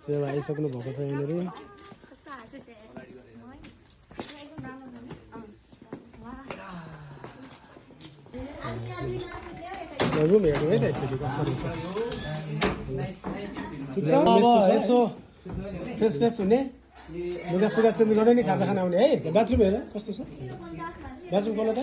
सेवा आइसक्नु भएको छ यहाँनिर रुम हेर्नु है त एकचोटि कस्तो रहेछ ठिक छ अब यसो फ्रेस फ्रेस हुने लुगा सुगा चेन्ज गर्ने नि खाजा खाना आउने है बाथरुम हेर कस्तो छ बाथरुम खोला त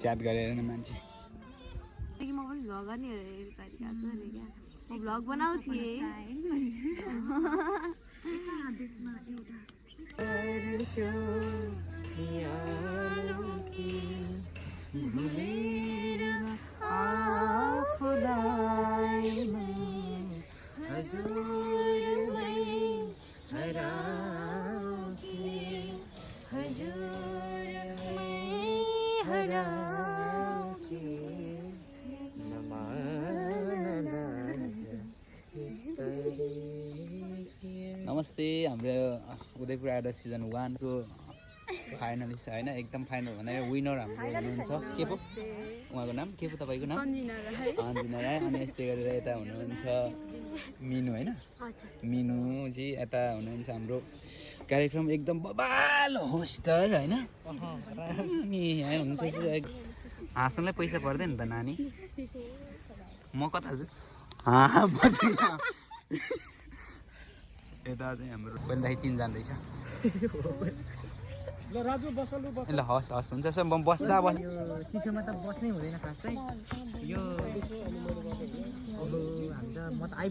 च्याट गरेर नि मान्छे म पनि भ्लग गर्ने म भ्लग बनाउँथे नमस्ते हाम्रो उदयपुर आइडल सिजन 1 को फाइनलिस्ट होइन एकदम फाइनल भनेर विनर हाम्रो हुनुहुन्छ के पो उहाँको नाम के पो तपाईँको नाम अन्जिना राई अनि यस्तै गरेर यता हुनुहुन्छ मिनु होइन मिनु जी यता हुनुहुन्छ हाम्रो कार्यक्रम एकदम बबाल होस्टर होइन अनि यहाँ हुनुहुन्छ हाँस्नलाई पैसा पर्दैन त नानी म कता छु यता चाहिँ हाम्रो पहिलादेखि चिन जान्दैछ ल राजु बसलु बस ल हस् हस् हुन्छ सर म बस्दा बस यो चिसोमा त बस्नै हुँदैन खास चाहिँ यो हामी त म त आइ